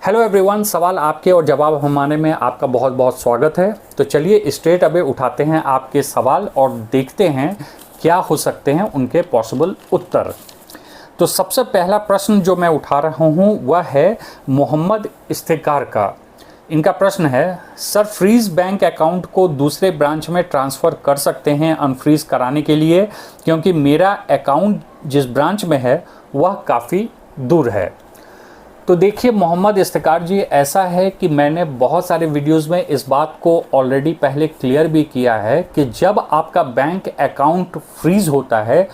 Hello everyone, सवाल आपके और जवाब हमारे में आपका बहुत बहुत स्वागत है। तो चलिए स्ट्रेट अवे उठाते हैं आपके सवाल और देखते हैं क्या हो सकते हैं उनके पॉसिबल उत्तर। तो सबसे पहला प्रश्न जो मैं उठा रहा हूँ वह है मोहम्मद इफ्तिकार का। इनका प्रश्न है, सर फ्रीज़ बैंक अकाउंट को दूसरे ब्रांच में ट्रांसफ़र कर सकते हैं अनफ्रीज़ कराने के लिए, क्योंकि मेरा अकाउंट जिस ब्रांच में है वह काफ़ी दूर है। तो देखिए मोहम्मद इफ्तिकार जी, ऐसा है कि मैंने बहुत सारे वीडियोस में इस बात को ऑलरेडी पहले क्लियर भी किया है कि जब आपका बैंक अकाउंट फ्रीज़ होता है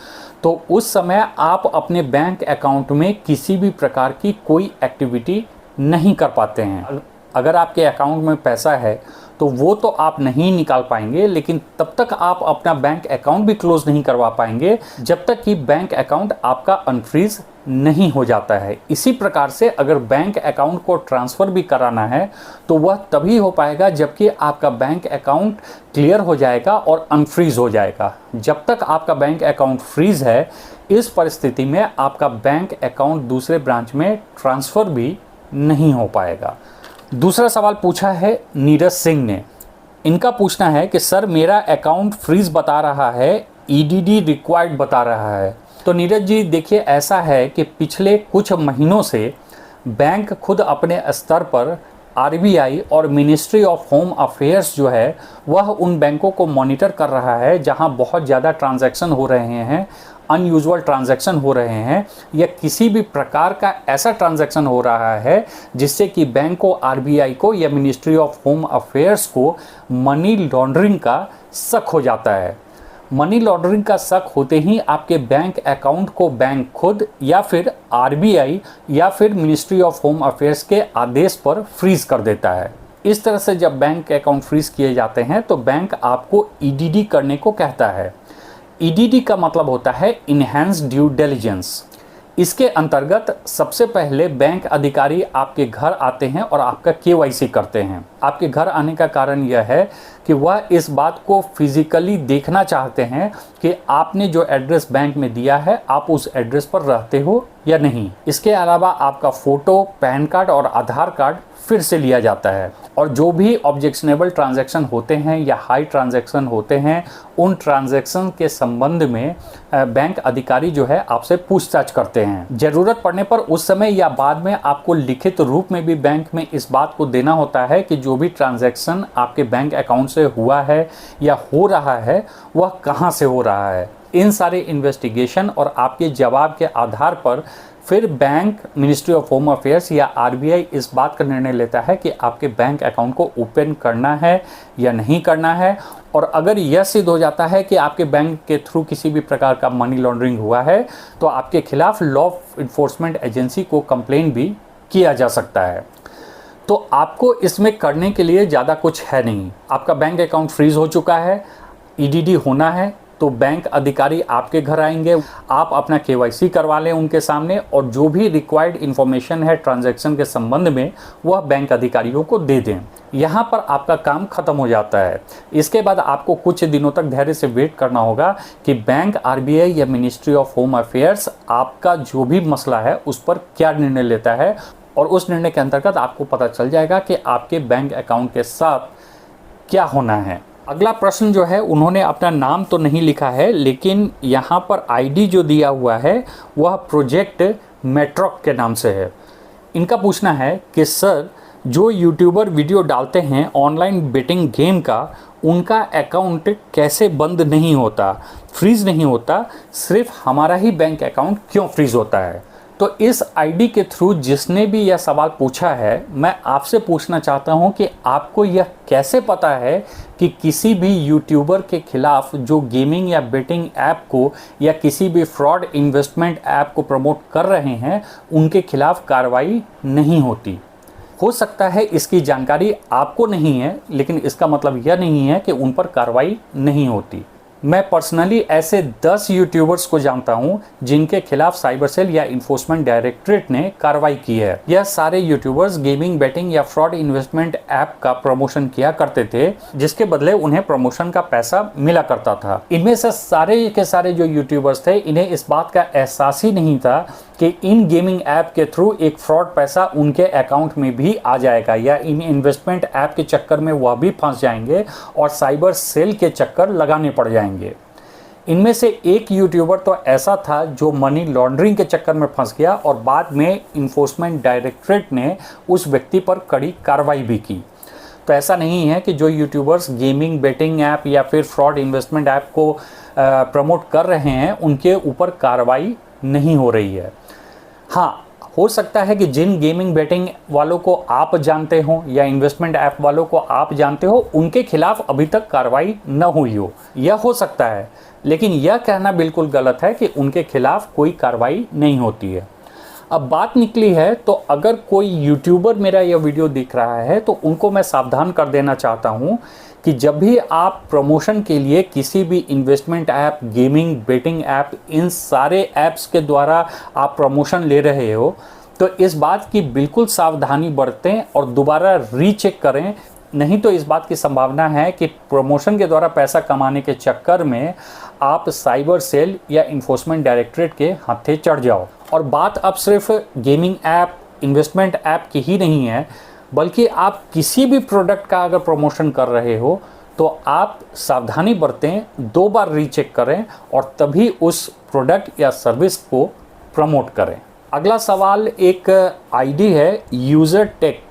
तो उस समय आप अपने बैंक अकाउंट में किसी भी प्रकार की कोई एक्टिविटी नहीं कर पाते हैं। अगर आपके अकाउंट में पैसा है तो वो तो आप नहीं निकाल पाएंगे, लेकिन तब तक आप अपना बैंक अकाउंट भी क्लोज नहीं करवा पाएंगे जब तक कि बैंक अकाउंट आपका अनफ्रीज नहीं हो जाता है। इसी प्रकार से अगर बैंक अकाउंट को ट्रांसफ़र भी कराना है तो वह तभी हो पाएगा जबकि आपका बैंक अकाउंट क्लियर हो जाएगा और अनफ्रीज हो जाएगा। जब तक आपका बैंक अकाउंट फ्रीज है, इस परिस्थिति में आपका बैंक अकाउंट दूसरे ब्रांच में ट्रांसफ़र भी नहीं हो पाएगा। दूसरा सवाल पूछा है नीरज सिंह ने। इनका पूछना है कि सर मेरा अकाउंट फ्रीज बता रहा है, ईडीडी रिक्वायर्ड बता रहा है। तो नीरज जी देखिए, ऐसा है कि पिछले कुछ महीनों से बैंक खुद अपने स्तर पर आरबीआई और मिनिस्ट्री ऑफ होम अफेयर्स जो है वह उन बैंकों को मॉनिटर कर रहा है जहां बहुत ज़्यादा ट्रांजैक्शन हो रहे हैं, अनयूजुअल ट्रांजैक्शन हो रहे हैं, या किसी भी प्रकार का ऐसा ट्रांजैक्शन हो रहा है जिससे कि बैंक को, आरबीआई को या मिनिस्ट्री ऑफ होम अफेयर्स को मनी लॉन्ड्रिंग का शक हो जाता है। मनी लॉन्ड्रिंग का शक होते ही आपके बैंक अकाउंट को बैंक खुद या फिर आरबीआई या फिर मिनिस्ट्री ऑफ होम अफेयर्स के आदेश पर फ्रीज कर देता है। इस तरह से जब बैंक अकाउंट फ्रीज किए जाते हैं तो बैंक आपको ईडीडी करने को कहता है। ईडीडी का मतलब होता है इनहैंस्ड ड्यू डिलिजेंस। इसके अंतर्गत सबसे पहले बैंक अधिकारी आपके घर आते हैं और आपका केवाईसी करते हैं। आपके घर आने का कारण यह है कि वह इस बात को फिजिकली देखना चाहते हैं कि आपने जो एड्रेस बैंक में दिया है आप उस एड्रेस पर रहते हो या नहीं। इसके अलावा आपका फ़ोटो, पैन कार्ड और आधार कार्ड फिर से लिया जाता है, और जो भी ऑब्जेक्शनेबल ट्रांजैक्शन होते हैं या हाई ट्रांजैक्शन होते हैं उन ट्रांजैक्शन के संबंध में बैंक अधिकारी जो है आपसे पूछताछ करते हैं। ज़रूरत पड़ने पर उस समय या बाद में आपको लिखित रूप में भी बैंक में इस बात को देना होता है कि जो भी ट्रांजैक्शन आपके बैंक अकाउंट से हुआ है या हो रहा है वह कहाँ से हो रहा है। इन सारे इन्वेस्टिगेशन और आपके जवाब के आधार पर फिर bank, ministry of home affairs या आरबीआई इस बात का निर्णय लेता है कि आपके बैंक अकाउंट को ओपन करना है या नहीं करना है। और अगर यह सिद्ध हो जाता है कि आपके बैंक के थ्रू किसी भी प्रकार का मनी लॉन्ड्रिंग हुआ है तो आपके खिलाफ लॉ इन्फोर्समेंट एजेंसी को कंप्लेन भी किया जा सकता है। तो आपको इसमें करने के लिए ज़्यादा कुछ है नहीं। आपका बैंक अकाउंट फ्रीज हो चुका है, ईडीडी होना है तो बैंक अधिकारी आपके घर आएंगे, आप अपना केवाईसी करवा लें उनके सामने, और जो भी रिक्वायर्ड इन्फॉर्मेशन है ट्रांजैक्शन के संबंध में वह बैंक अधिकारियों को दे दें। यहाँ पर आपका काम खत्म हो जाता है। इसके बाद आपको कुछ दिनों तक धैर्य से वेट करना होगा कि बैंक, आरबीआई या मिनिस्ट्री ऑफ होम अफेयर्स आपका जो भी मसला है उस पर क्या निर्णय लेता है, और उस निर्णय के अंतर्गत आपको पता चल जाएगा कि आपके बैंक अकाउंट के साथ क्या होना है। अगला प्रश्न जो है, उन्होंने अपना नाम तो नहीं लिखा है लेकिन यहाँ पर आईडी जो दिया हुआ है वह प्रोजेक्ट मेट्रॉक के नाम से है। इनका पूछना है कि सर जो यूट्यूबर वीडियो डालते हैं ऑनलाइन बेटिंग गेम का, उनका अकाउंट कैसे बंद नहीं होता, फ्रीज़ नहीं होता, सिर्फ हमारा ही बैंक अकाउंट क्यों फ्रीज़ होता है। तो इस आईडी के थ्रू जिसने भी यह सवाल पूछा है, मैं आपसे पूछना चाहता हूं कि आपको यह कैसे पता है कि किसी भी यूट्यूबर के खिलाफ जो गेमिंग या बेटिंग ऐप को या किसी भी फ्रॉड इन्वेस्टमेंट ऐप को प्रमोट कर रहे हैं उनके खिलाफ कार्रवाई नहीं होती। हो सकता है इसकी जानकारी आपको नहीं है, लेकिन इसका मतलब यह नहीं है कि उन पर कार्रवाई नहीं होती। मैं पर्सनली ऐसे 10 यूट्यूबर्स को जानता हूं जिनके खिलाफ साइबर सेल या इन्फोर्समेंट डायरेक्टरेट ने कार्रवाई की है। यह सारे यूट्यूबर्स गेमिंग, बेटिंग या फ्रॉड इन्वेस्टमेंट ऐप का प्रमोशन किया करते थे, जिसके बदले उन्हें प्रमोशन का पैसा मिला करता था। इनमें से सारे के सारे जो यूट्यूबर्स थे, इन्हें इस बात का एहसास ही नहीं था कि इन गेमिंग ऐप के थ्रू एक फ्रॉड पैसा उनके अकाउंट में भी आ जाएगा, या इन इन्वेस्टमेंट ऐप के चक्कर में वह भी फंस जाएंगे और साइबर सेल के चक्कर लगाने पड़ जाएंगे। इनमें से एक यूट्यूबर तो ऐसा था जो मनी लॉन्ड्रिंग के चक्कर में फंस गया और बाद में इन्फोर्समेंट डायरेक्टरेट ने उस व्यक्ति पर कड़ी कार्रवाई भी की। तो ऐसा नहीं है कि जो यूट्यूबर्स गेमिंग, बेटिंग ऐप या फिर फ्रॉड इन्वेस्टमेंट ऐप को प्रमोट कर रहे हैं उनके ऊपर कार्रवाई नहीं हो रही है। हाँ, हो सकता है कि जिन गेमिंग बेटिंग वालों को आप जानते हो या इन्वेस्टमेंट ऐप वालों को आप जानते हो उनके खिलाफ अभी तक कार्रवाई न हुई हो, यह हो सकता है, लेकिन यह कहना बिल्कुल गलत है कि उनके खिलाफ कोई कार्रवाई नहीं होती है। अब बात निकली है, तो अगर कोई यूट्यूबर मेरा यह वीडियो देख रहा है तो उनको मैं सावधान कर देना चाहता हूं कि जब भी आप प्रमोशन के लिए किसी भी investment app, gaming, betting app, इन सारे ऐप्स के द्वारा आप प्रमोशन ले रहे हो तो इस बात की बिल्कुल सावधानी बरतें और दोबारा रीचेक करें, नहीं तो इस बात की संभावना है कि प्रमोशन के द्वारा पैसा कमाने के चक्कर में आप साइबर सेल या इन्फोर्समेंट डायरेक्टरेट के हाथे चढ़ जाओ। और बात अब सिर्फ गेमिंग ऐप, इन्वेस्टमेंट ऐप की ही नहीं है, बल्कि आप किसी भी प्रोडक्ट का अगर प्रमोशन कर रहे हो तो आप सावधानी बरतें, 2 बार रीचेक करें और तभी उस प्रोडक्ट या सर्विस को प्रमोट करें। अगला सवाल एक आईडी है यूज़र टेक,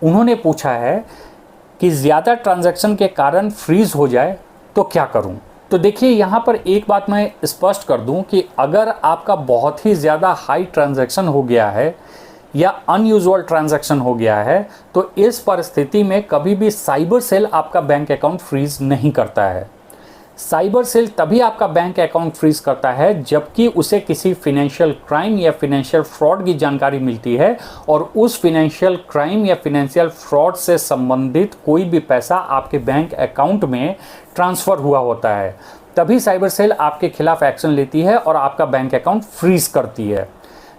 उन्होंने पूछा है कि ज़्यादा ट्रांजैक्शन के कारण फ्रीज हो जाए तो क्या करूं? तो देखिए, यहाँ पर एक बात मैं स्पष्ट कर दूं कि अगर आपका बहुत ही ज़्यादा हाई ट्रांजैक्शन हो गया है या अनयूजुअल ट्रांजैक्शन हो गया है तो इस परिस्थिति में कभी भी साइबर सेल आपका बैंक अकाउंट फ्रीज नहीं करता है। साइबर सेल तभी आपका बैंक अकाउंट फ्रीज करता है जबकि उसे किसी फिनेंशियल क्राइम या फिनेंशियल फ्रॉड की जानकारी मिलती है और उस फिनेंशियल क्राइम या फिनेंशियल फ्रॉड से संबंधित कोई भी पैसा आपके बैंक अकाउंट में ट्रांसफ़र हुआ होता है, तभी साइबर सेल आपके खिलाफ एक्शन लेती है और आपका बैंक अकाउंट फ्रीज करती है।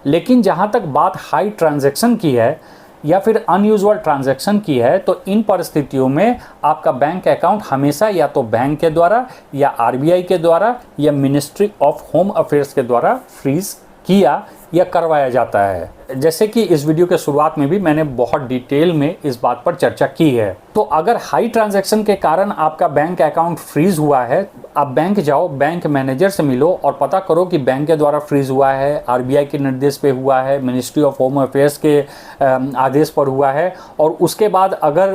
लेकिन जहाँ तक बात हाई ट्रांजैक्शन की है या फिर अनयूजुअल ट्रांजैक्शन की है तो इन परिस्थितियों में आपका बैंक अकाउंट हमेशा या तो बैंक के द्वारा या आरबीआई के द्वारा या मिनिस्ट्री ऑफ होम अफेयर्स के द्वारा फ्रीज किया या करवाया जाता है। जैसे कि इस वीडियो के शुरुआत में भी मैंने बहुत डिटेल में इस बात पर चर्चा की है। तो अगर हाई ट्रांजैक्शन के कारण आपका बैंक अकाउंट फ्रीज हुआ है, आप बैंक जाओ, बैंक मैनेजर से मिलो और पता करो कि बैंक के द्वारा फ्रीज हुआ है, आरबीआई के निर्देश पे हुआ है, मिनिस्ट्री ऑफ होम अफेयर्स के आदेश पर हुआ है, और उसके बाद अगर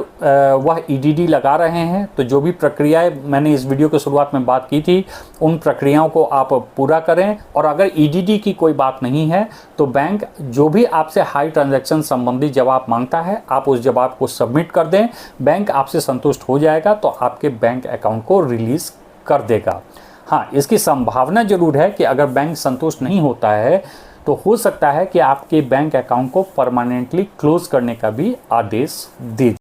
वह ईडीडी लगा रहे हैं तो जो भी प्रक्रियाएं मैंने इस वीडियो के शुरुआत में बात की थी उन प्रक्रियाओं को आप पूरा करें। और अगर ईडीडी की कोई बात नहीं है तो बैंक जो भी आपसे हाई ट्रांजैक्शन संबंधी जवाब मांगता है आप उस जवाब को सबमिट कर दें, बैंक आपसे संतुष्ट हो जाएगा तो आपके बैंक अकाउंट को रिलीज कर देगा। हाँ, इसकी संभावना जरूर है कि अगर बैंक संतुष्ट नहीं होता है तो हो सकता है कि आपके बैंक अकाउंट को परमानेंटली क्लोज करने का भी आदेश दे।